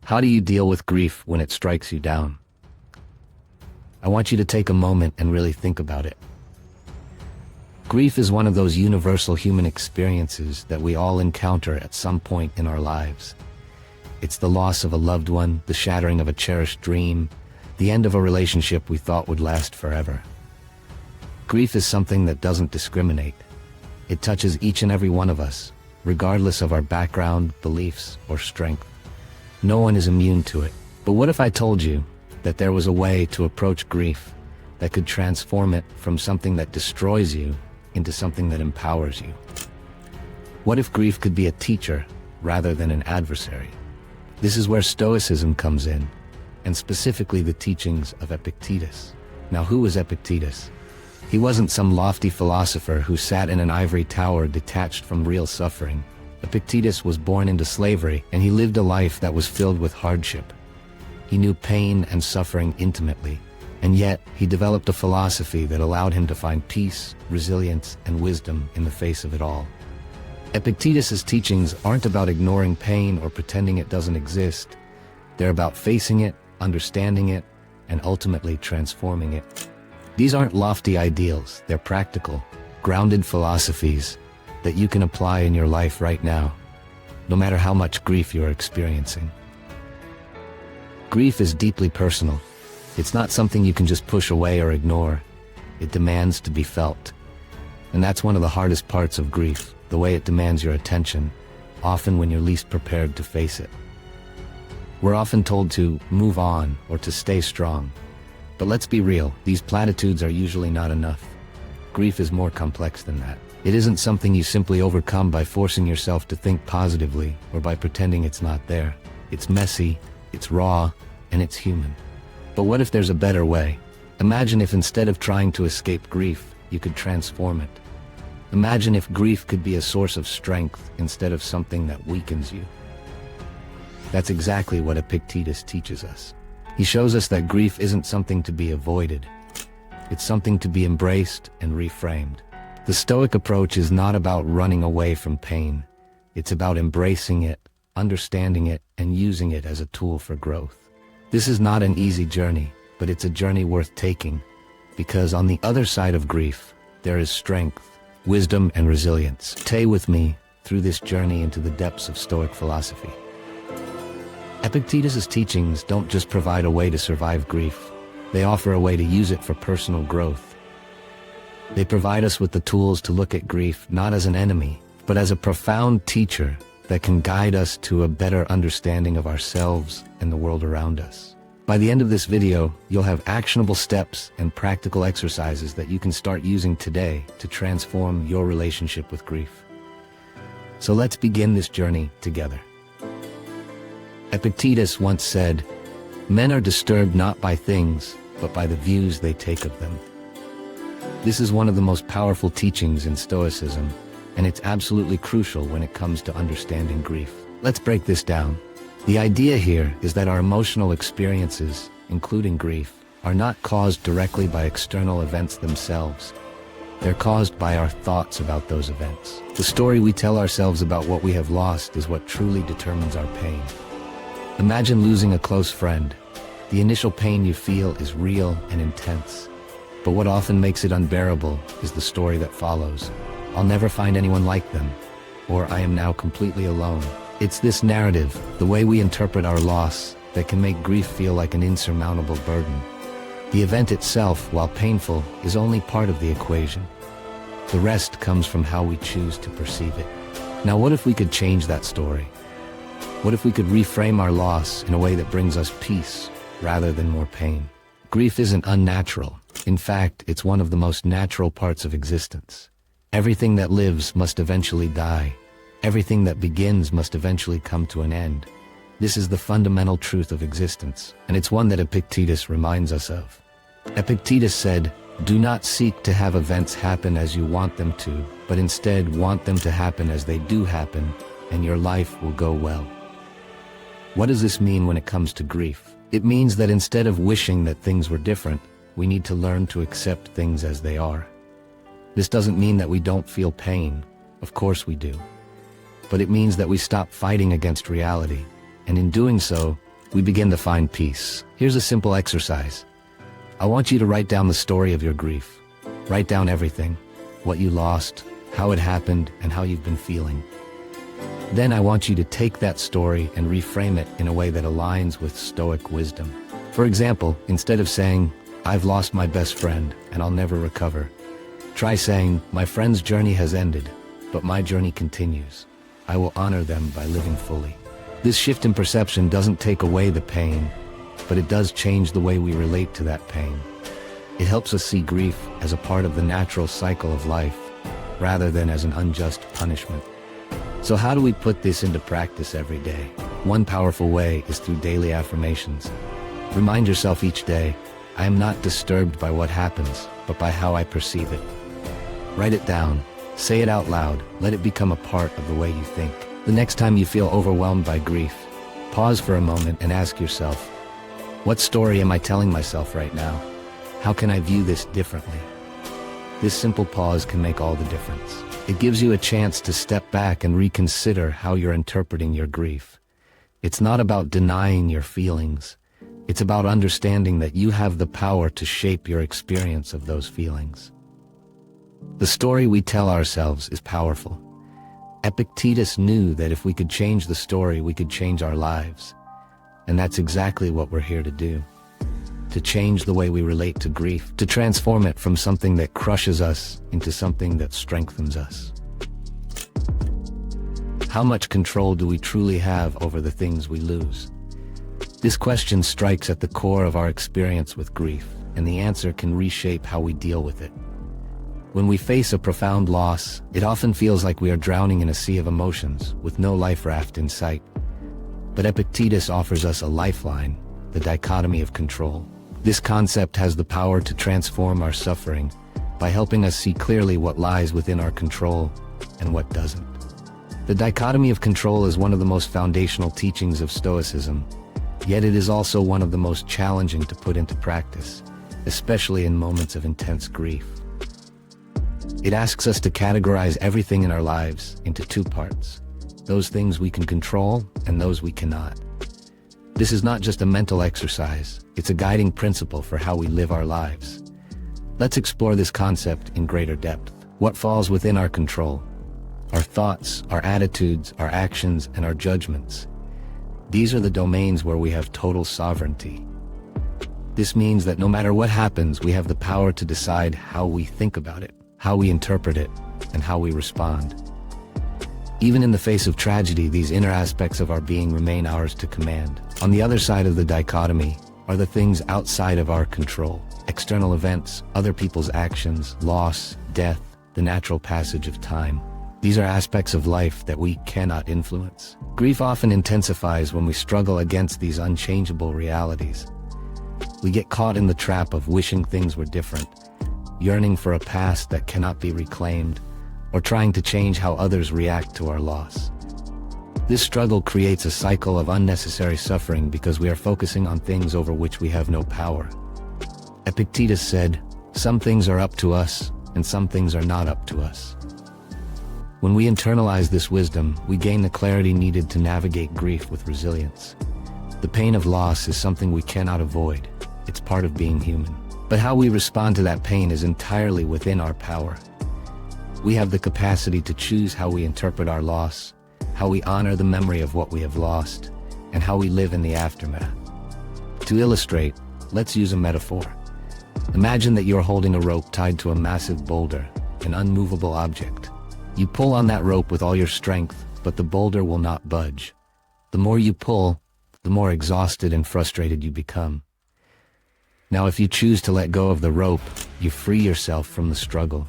How do you deal with grief when it strikes you down? I want you to take a moment and really think about it. Grief is one of those universal human experiences that we all encounter at some point in our lives. It's the loss of a loved one, the shattering of a cherished dream, the end of a relationship we thought would last forever. Grief is something that doesn't discriminate. It touches each and every one of us, regardless of our background, beliefs, or strength. No one is immune to it. But what if I told you that there was a way to approach grief that could transform it from something that destroys you into something that empowers you? What if grief could be a teacher rather than an adversary? This is where Stoicism comes in, and specifically the teachings of Epictetus. Now, who was Epictetus? He wasn't some lofty philosopher who sat in an ivory tower detached from real suffering. Epictetus was born into slavery, and he lived a life that was filled with hardship. He knew pain and suffering intimately, and yet he developed a philosophy that allowed him to find peace, resilience, and wisdom in the face of it all. Epictetus's teachings aren't about ignoring pain or pretending it doesn't exist. They're about facing it, understanding it, and ultimately transforming it. These aren't lofty ideals, they're practical, grounded philosophies that you can apply in your life right now, no matter how much grief you're experiencing. Grief is deeply personal. It's not something you can just push away or ignore. It demands to be felt. And that's one of the hardest parts of grief, the way it demands your attention, often when you're least prepared to face it. We're often told to move on or to stay strong. But let's be real, these platitudes are usually not enough. Grief is more complex than that. It isn't something you simply overcome by forcing yourself to think positively or by pretending it's not there. It's messy, it's raw, and it's human. But what if there's a better way? Imagine if instead of trying to escape grief, you could transform it. Imagine if grief could be a source of strength instead of something that weakens you. That's exactly what Epictetus teaches us. He shows us that grief isn't something to be avoided. It's something to be embraced and reframed. The Stoic approach is not about running away from pain. It's about embracing it, understanding it, and using it as a tool for growth. This is not an easy journey, but it's a journey worth taking, because on the other side of grief, there is strength, wisdom, and resilience. Stay with me through this journey into the depths of Stoic philosophy. Epictetus' teachings don't just provide a way to survive grief. They offer a way to use it for personal growth. They provide us with the tools to look at grief not as an enemy, but as a profound teacher that can guide us to a better understanding of ourselves and the world around us. By the end of this video, you'll have actionable steps and practical exercises that you can start using today to transform your relationship with grief. So let's begin this journey together. Epictetus once said, "Men are disturbed not by things, but by the views they take of them." This is one of the most powerful teachings in Stoicism, and it's absolutely crucial when it comes to understanding grief. Let's break this down. The idea here is that our emotional experiences, including grief, are not caused directly by external events themselves. They're caused by our thoughts about those events. The story we tell ourselves about what we have lost is what truly determines our pain. Imagine losing a close friend. The initial pain you feel is real and intense. But what often makes it unbearable is the story that follows. "I'll never find anyone like them," or "I am now completely alone." It's this narrative, the way we interpret our loss, that can make grief feel like an insurmountable burden. The event itself, while painful, is only part of the equation. The rest comes from how we choose to perceive it. Now, what if we could change that story? What if we could reframe our loss in a way that brings us peace rather than more pain? Grief isn't unnatural. In fact, it's one of the most natural parts of existence. Everything that lives must eventually die. Everything that begins must eventually come to an end. This is the fundamental truth of existence, and it's one that Epictetus reminds us of. Epictetus said, "Do not seek to have events happen as you want them to, but instead want them to happen as they do happen, and your life will go well." What does this mean when it comes to grief? It means that instead of wishing that things were different, we need to learn to accept things as they are. This doesn't mean that we don't feel pain. Of course we do. But it means that we stop fighting against reality, and in doing so, we begin to find peace. Here's a simple exercise. I want you to write down the story of your grief. Write down everything, what you lost, how it happened, and how you've been feeling. Then I want you to take that story and reframe it in a way that aligns with Stoic wisdom. For example, instead of saying, "I've lost my best friend and I'll never recover," try saying, "My friend's journey has ended, but my journey continues. I will honor them by living fully." This shift in perception doesn't take away the pain, but it does change the way we relate to that pain. It helps us see grief as a part of the natural cycle of life, rather than as an unjust punishment. So how do we put this into practice every day? One powerful way is through daily affirmations. Remind yourself each day, "I am not disturbed by what happens, but by how I perceive it." Write it down, say it out loud, let it become a part of the way you think. The next time you feel overwhelmed by grief, pause for a moment and ask yourself, what story am I telling myself right now? How can I view this differently? This simple pause can make all the difference. It gives you a chance to step back and reconsider how you're interpreting your grief. It's not about denying your feelings. It's about understanding that you have the power to shape your experience of those feelings. The story we tell ourselves is powerful. Epictetus knew that if we could change the story, we could change our lives. And that's exactly what we're here to do. To change the way we relate to grief, to transform it from something that crushes us into something that strengthens us. How much control do we truly have over the things we lose? This question strikes at the core of our experience with grief, and the answer can reshape how we deal with it. When we face a profound loss, it often feels like we are drowning in a sea of emotions with no life raft in sight. But Epictetus offers us a lifeline, the dichotomy of control. This concept has the power to transform our suffering by helping us see clearly what lies within our control and what doesn't. The dichotomy of control is one of the most foundational teachings of Stoicism, yet it is also one of the most challenging to put into practice, especially in moments of intense grief. It asks us to categorize everything in our lives into two parts, those things we can control and those we cannot. This is not just a mental exercise, it's a guiding principle for how we live our lives. Let's explore this concept in greater depth. What falls within our control? Our thoughts, our attitudes, our actions, and our judgments. These are the domains where we have total sovereignty. This means that no matter what happens, we have the power to decide how we think about it, how we interpret it, and how we respond. Even in the face of tragedy, these inner aspects of our being remain ours to command. On the other side of the dichotomy are the things outside of our control. External events, other people's actions, loss, death, the natural passage of time. These are aspects of life that we cannot influence. Grief often intensifies when we struggle against these unchangeable realities. We get caught in the trap of wishing things were different, yearning for a past that cannot be reclaimed, or trying to change how others react to our loss. This struggle creates a cycle of unnecessary suffering because we are focusing on things over which we have no power. Epictetus said, "Some things are up to us, and some things are not up to us." When we internalize this wisdom, we gain the clarity needed to navigate grief with resilience. The pain of loss is something we cannot avoid. It's part of being human. But how we respond to that pain is entirely within our power. We have the capacity to choose how we interpret our loss, how we honor the memory of what we have lost, and how we live in the aftermath. To illustrate, let's use a metaphor. Imagine that you're holding a rope tied to a massive boulder, an unmovable object. You pull on that rope with all your strength, but the boulder will not budge. The more you pull, the more exhausted and frustrated you become. Now, if you choose to let go of the rope, you free yourself from the struggle.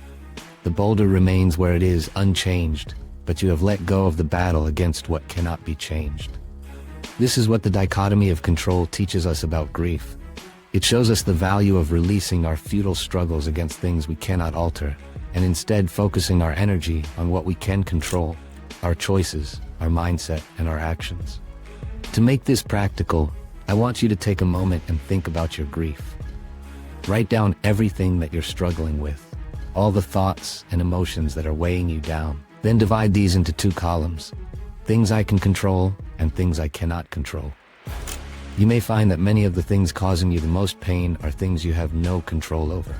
The boulder remains where it is, unchanged, but you have let go of the battle against what cannot be changed. This is what the dichotomy of control teaches us about grief. It shows us the value of releasing our futile struggles against things we cannot alter, and instead focusing our energy on what we can control, our choices, our mindset, and our actions. To make this practical, I want you to take a moment and think about your grief. Write down everything that you're struggling with, all the thoughts and emotions that are weighing you down. Then divide these into two columns, things I can control and things I cannot control. You may find that many of the things causing you the most pain are things you have no control over.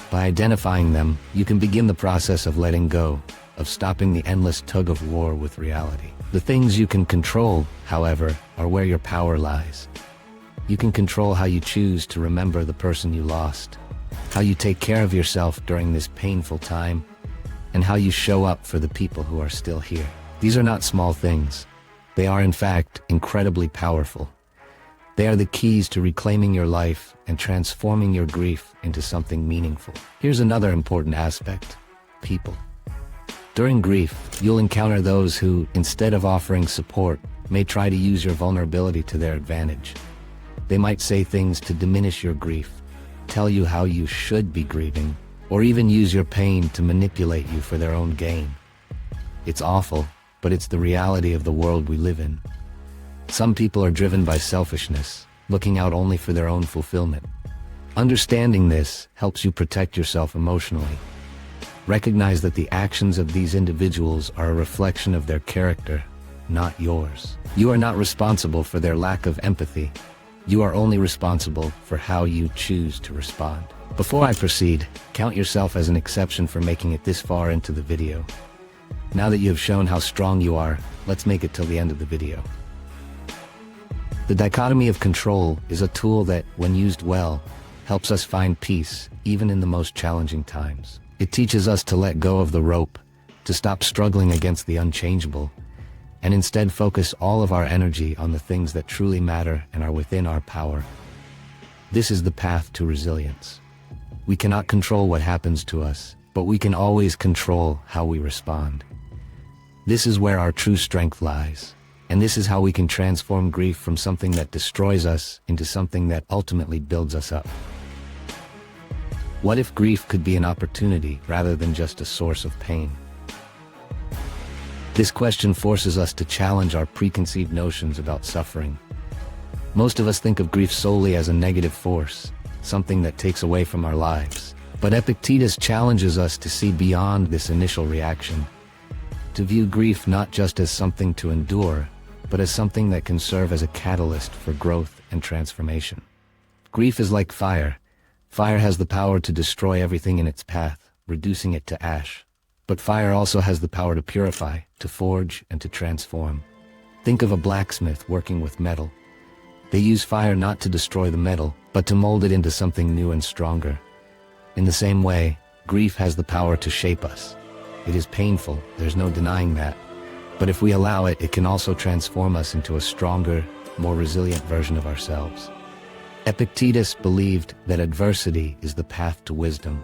By identifying them, you can begin the process of letting go, of stopping the endless tug of war with reality. The things you can control, however, are where your power lies. You can control how you choose to remember the person you lost, how you take care of yourself during this painful time, and how you show up for the people who are still here. These are not small things. They are, in fact, incredibly powerful. They are the keys to reclaiming your life and transforming your grief into something meaningful. Here's another important aspect: people. During grief, you'll encounter those who, instead of offering support, may try to use your vulnerability to their advantage. They might say things to diminish your grief, tell you how you should be grieving, or even use your pain to manipulate you for their own gain. It's awful, but it's the reality of the world we live in. Some people are driven by selfishness, looking out only for their own fulfillment. Understanding this helps you protect yourself emotionally. Recognize that the actions of these individuals are a reflection of their character, not yours. You are not responsible for their lack of empathy. You are only responsible for how you choose to respond. Before I proceed, count yourself as an exception for making it this far into the video. Now that you have shown how strong you are, let's make it till the end of the video. The dichotomy of control is a tool that, when used well, helps us find peace even in the most challenging times. It teaches us to let go of the rope, to stop struggling against the unchangeable, and instead focus all of our energy on the things that truly matter and are within our power. This is the path to resilience. We cannot control what happens to us, but we can always control how we respond. This is where our true strength lies, and this is how we can transform grief from something that destroys us into something that ultimately builds us up. What if grief could be an opportunity rather than just a source of pain? This question forces us to challenge our preconceived notions about suffering. Most of us think of grief solely as a negative force, something that takes away from our lives. But Epictetus challenges us to see beyond this initial reaction, to view grief not just as something to endure, but as something that can serve as a catalyst for growth and transformation. Grief is like fire. Fire has the power to destroy everything in its path, reducing it to ash. But fire also has the power to purify, to forge, and to transform. Think of a blacksmith working with metal. They use fire not to destroy the metal, but to mold it into something new and stronger. In the same way, grief has the power to shape us. It is painful, there's no denying that. But if we allow it, it can also transform us into a stronger, more resilient version of ourselves. Epictetus believed that adversity is the path to wisdom.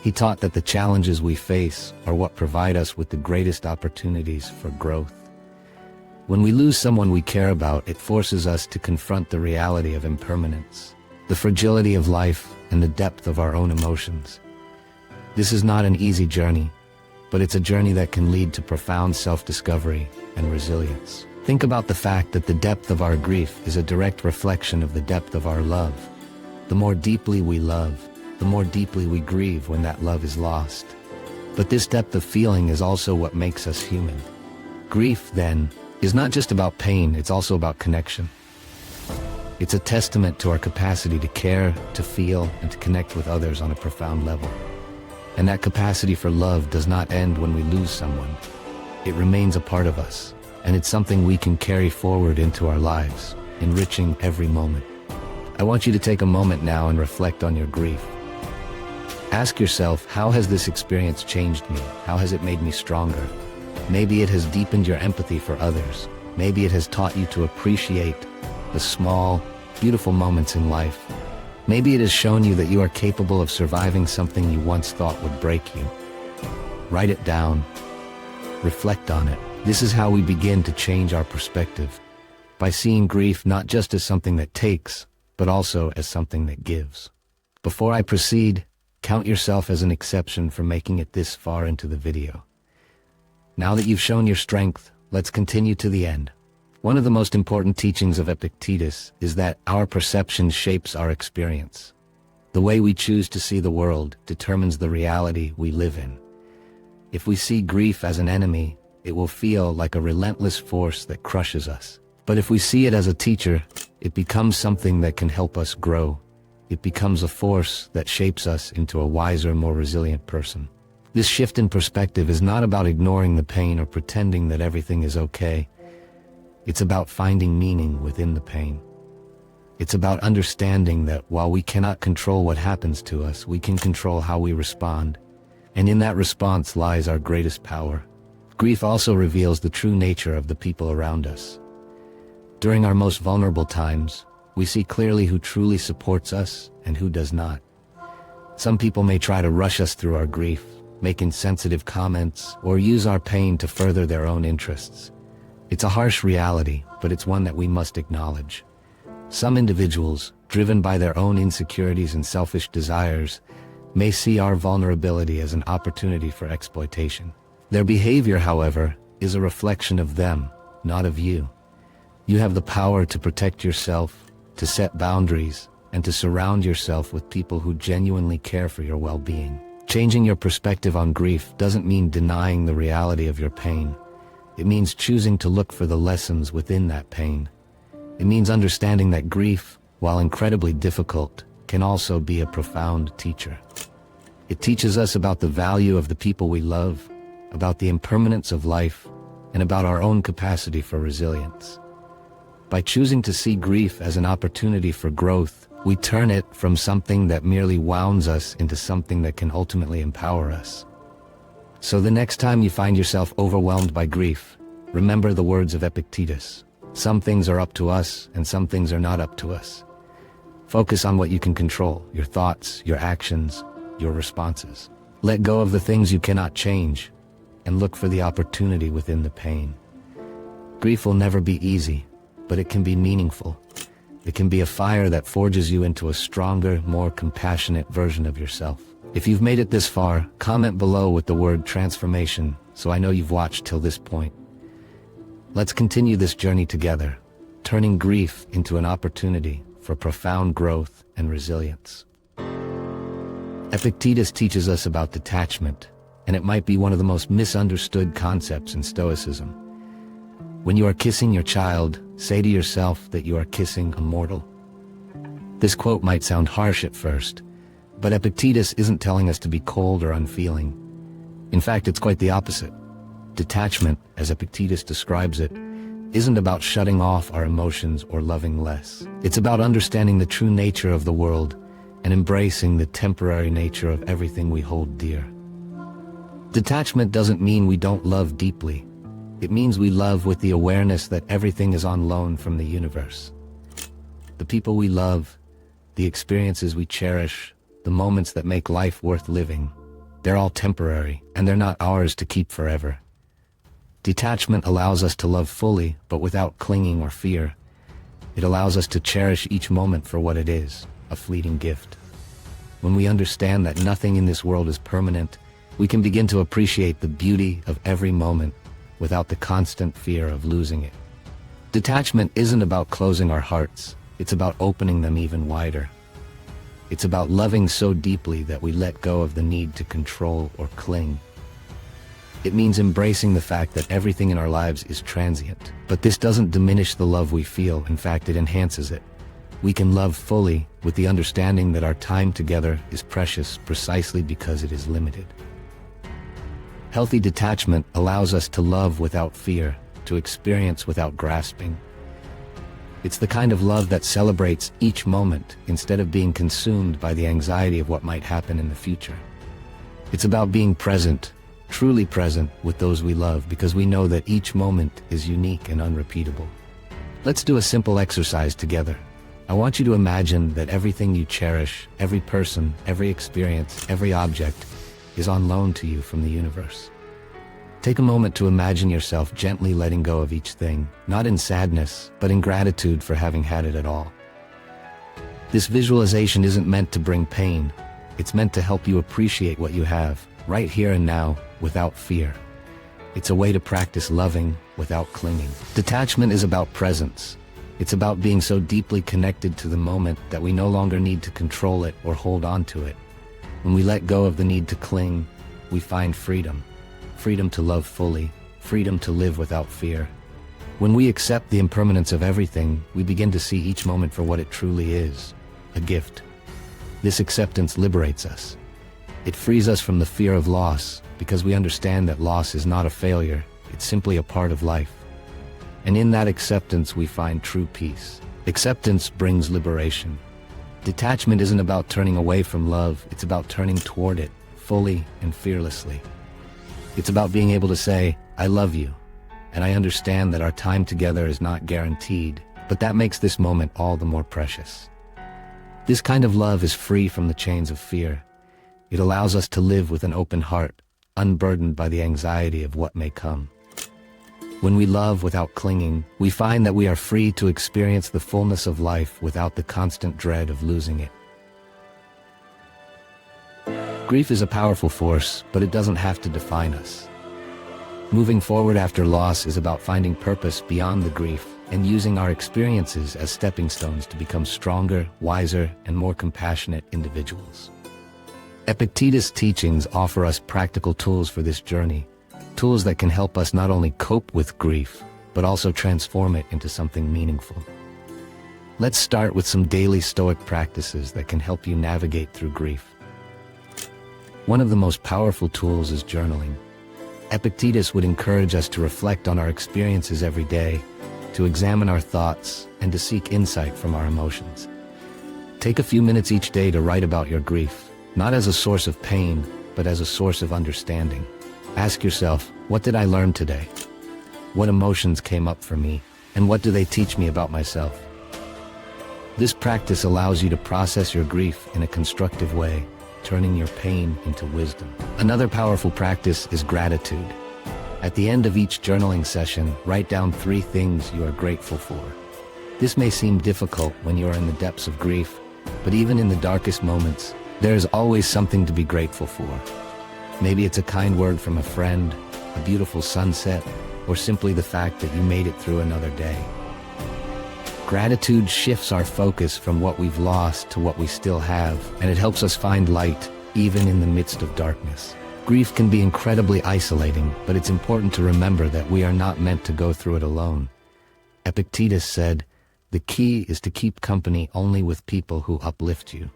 He taught that the challenges we face are what provide us with the greatest opportunities for growth. When we lose someone we care about, it forces us to confront the reality of impermanence, the fragility of life, and the depth of our own emotions. This is not an easy journey, but it's a journey that can lead to profound self-discovery and resilience. Think about the fact that the depth of our grief is a direct reflection of the depth of our love. The more deeply we love, the more deeply we grieve when that love is lost. But this depth of feeling is also what makes us human. Grief, then, is not just about pain, it's also about connection. It's a testament to our capacity to care, to feel, and to connect with others on a profound level. And that capacity for love does not end when we lose someone. It remains a part of us, and it's something we can carry forward into our lives, enriching every moment. I want you to take a moment now and reflect on your grief. Ask yourself, how has this experience changed me? How has it made me stronger? Maybe it has deepened your empathy for others. Maybe it has taught you to appreciate the small, beautiful moments in life. Maybe it has shown you that you are capable of surviving something you once thought would break you. Write it down. Reflect on it. This is how we begin to change our perspective, by seeing grief not just as something that takes, but also as something that gives. Before I proceed, count yourself as an exception for making it this far into the video. Now that you've shown your strength, let's continue to the end. One of the most important teachings of Epictetus is that our perception shapes our experience. The way we choose to see the world determines the reality we live in. If we see grief as an enemy, it will feel like a relentless force that crushes us. But if we see it as a teacher, it becomes something that can help us grow. It becomes a force that shapes us into a wiser, more resilient person. This shift in perspective is not about ignoring the pain or pretending that everything is okay. It's about finding meaning within the pain. It's about understanding that while we cannot control what happens to us, we can control how we respond. And in that response lies our greatest power. Grief also reveals the true nature of the people around us. During our most vulnerable times, we see clearly who truly supports us and who does not. Some people may try to rush us through our grief, make insensitive comments, or use our pain to further their own interests. It's a harsh reality, but it's one that we must acknowledge. Some individuals, driven by their own insecurities and selfish desires, may see our vulnerability as an opportunity for exploitation. Their behavior, however, is a reflection of them, not of you. You have the power to protect yourself, to set boundaries, and to surround yourself with people who genuinely care for your well-being. Changing your perspective on grief doesn't mean denying the reality of your pain. It means choosing to look for the lessons within that pain. It means understanding that grief, while incredibly difficult, can also be a profound teacher. It teaches us about the value of the people we love, about the impermanence of life, and about our own capacity for resilience. By choosing to see grief as an opportunity for growth, we turn it from something that merely wounds us into something that can ultimately empower us. So the next time you find yourself overwhelmed by grief, remember the words of Epictetus. Some things are up to us, and some things are not up to us. Focus on what you can control, your thoughts, your actions, your responses. Let go of the things you cannot change, and look for the opportunity within the pain. Grief will never be easy, but it can be meaningful. It can be a fire that forges you into a stronger, more compassionate version of yourself. If you've made it this far, comment below with the word transformation, so I know you've watched till this point. Let's continue this journey together, turning grief into an opportunity for profound growth and resilience. Epictetus teaches us about detachment, and it might be one of the most misunderstood concepts in Stoicism. When you are kissing your child, say to yourself that you are kissing a mortal. This quote might sound harsh at first, but Epictetus isn't telling us to be cold or unfeeling. In fact, it's quite the opposite. Detachment, as Epictetus describes it, isn't about shutting off our emotions or loving less. It's about understanding the true nature of the world and embracing the temporary nature of everything we hold dear. Detachment doesn't mean we don't love deeply. It means we love with the awareness that everything is on loan from the universe. The people we love, the experiences we cherish, the moments that make life worth living, they're all temporary, and they're not ours to keep forever. Detachment allows us to love fully, but without clinging or fear. It allows us to cherish each moment for what it is, a fleeting gift. When we understand that nothing in this world is permanent, we can begin to appreciate the beauty of every moment without the constant fear of losing it. Detachment isn't about closing our hearts, it's about opening them even wider. It's about loving so deeply that we let go of the need to control or cling. It means embracing the fact that everything in our lives is transient. But this doesn't diminish the love we feel, in fact it enhances it. We can love fully with the understanding that our time together is precious precisely because it is limited. Healthy detachment allows us to love without fear, to experience without grasping. It's the kind of love that celebrates each moment instead of being consumed by the anxiety of what might happen in the future. It's about being present, truly present with those we love, because we know that each moment is unique and unrepeatable. Let's do a simple exercise together. I want you to imagine that everything you cherish, every person, every experience, every object, is on loan to you from the universe. Take a moment to imagine yourself gently letting go of each thing, not in sadness, but in gratitude for having had it at all. This visualization isn't meant to bring pain. It's meant to help you appreciate what you have, right here and now, without fear. It's a way to practice loving without clinging. Detachment is about presence. It's about being so deeply connected to the moment that we no longer need to control it or hold on to it. When we let go of the need to cling, we find freedom. Freedom to love fully, freedom to live without fear. When we accept the impermanence of everything, we begin to see each moment for what it truly is, a gift. This acceptance liberates us. It frees us from the fear of loss, because we understand that loss is not a failure, it's simply a part of life. And in that acceptance we find true peace. Acceptance brings liberation. Detachment isn't about turning away from love, it's about turning toward it, fully and fearlessly. It's about being able to say, I love you, and I understand that our time together is not guaranteed, but that makes this moment all the more precious. This kind of love is free from the chains of fear. It allows us to live with an open heart, unburdened by the anxiety of what may come. When we love without clinging, we find that we are free to experience the fullness of life without the constant dread of losing it. Grief is a powerful force, but it doesn't have to define us. Moving forward after loss is about finding purpose beyond the grief and using our experiences as stepping stones to become stronger, wiser, and more compassionate individuals. Epictetus' teachings offer us practical tools for this journey, tools that can help us not only cope with grief, but also transform it into something meaningful. Let's start with some daily Stoic practices that can help you navigate through grief. One of the most powerful tools is journaling. Epictetus would encourage us to reflect on our experiences every day, to examine our thoughts, and to seek insight from our emotions. Take a few minutes each day to write about your grief, not as a source of pain, but as a source of understanding. Ask yourself, what did I learn today? What emotions came up for me, and what do they teach me about myself? This practice allows you to process your grief in a constructive way, turning your pain into wisdom. Another powerful practice is gratitude. At the end of each journaling session, write down 3 things you are grateful for. This may seem difficult when you are in the depths of grief, but even in the darkest moments, there is always something to be grateful for. Maybe it's a kind word from a friend, a beautiful sunset, or simply the fact that you made it through another day. Gratitude shifts our focus from what we've lost to what we still have, and it helps us find light, even in the midst of darkness. Grief can be incredibly isolating, but it's important to remember that we are not meant to go through it alone. Epictetus said, "The key is to keep company only with people who uplift you."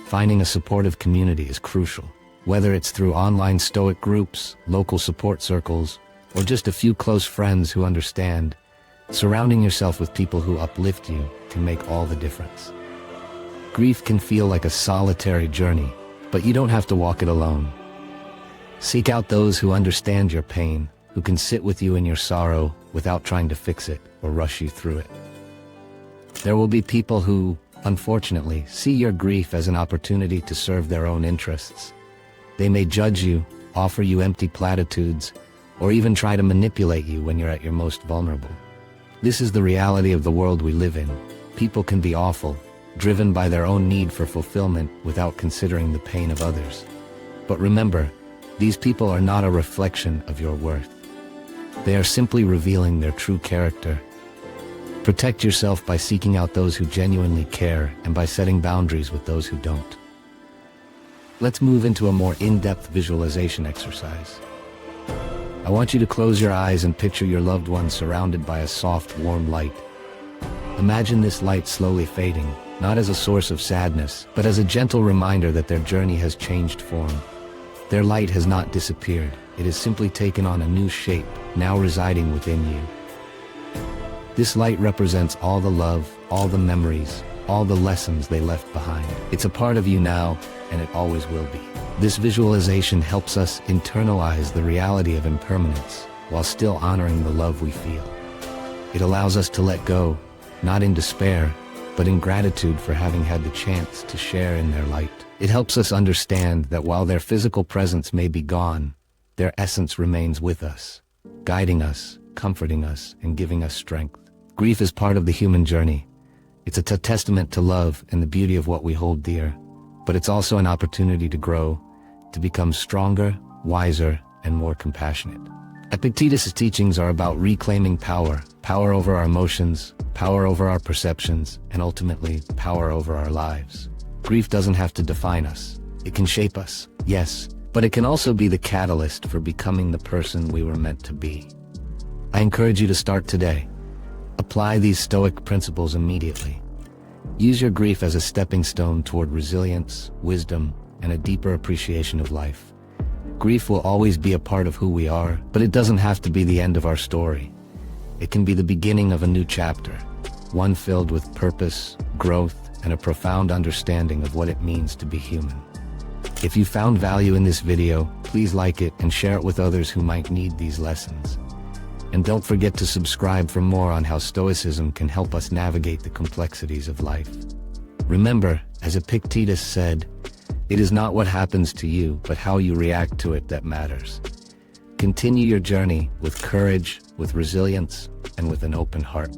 Finding a supportive community is crucial. Whether it's through online Stoic groups, local support circles, or just a few close friends who understand, surrounding yourself with people who uplift you can make all the difference. Grief can feel like a solitary journey, but you don't have to walk it alone. Seek out those who understand your pain, who can sit with you in your sorrow without trying to fix it or rush you through it. There will be people who, unfortunately, see your grief as an opportunity to serve their own interests. They may judge you, offer you empty platitudes, or even try to manipulate you when you're at your most vulnerable. This is the reality of the world we live in. People can be awful, driven by their own need for fulfillment without considering the pain of others. But remember, these people are not a reflection of your worth. They are simply revealing their true character. Protect yourself by seeking out those who genuinely care and by setting boundaries with those who don't. Let's move into a more in-depth visualization exercise. I want you to close your eyes and picture your loved one surrounded by a soft, warm light. Imagine this light slowly fading, not as a source of sadness, but as a gentle reminder that their journey has changed form. Their light has not disappeared, it has simply taken on a new shape, now residing within you. This light represents all the love, all the memories, all the lessons they left behind. It's a part of you now, and it always will be. This visualization helps us internalize the reality of impermanence, while still honoring the love we feel. It allows us to let go, not in despair, but in gratitude for having had the chance to share in their light. It helps us understand that while their physical presence may be gone, their essence remains with us, guiding us, comforting us, and giving us strength. Grief is part of the human journey. It's a testament to love and the beauty of what we hold dear, but it's also an opportunity to grow, to become stronger, wiser, and more compassionate. Epictetus' teachings are about reclaiming power, power over our emotions, power over our perceptions, and ultimately, power over our lives. Grief doesn't have to define us. It can shape us, yes, but it can also be the catalyst for becoming the person we were meant to be. I encourage you to start today. Apply these Stoic principles immediately. Use your grief as a stepping stone toward resilience, wisdom, and a deeper appreciation of life. Grief will always be a part of who we are, but it doesn't have to be the end of our story. It can be the beginning of a new chapter, one filled with purpose, growth, and a profound understanding of what it means to be human. If you found value in this video, please like it and share it with others who might need these lessons. And don't forget to subscribe for more on how Stoicism can help us navigate the complexities of life. Remember, as Epictetus said, it is not what happens to you, but how you react to it that matters. Continue your journey with courage, with resilience, and with an open heart.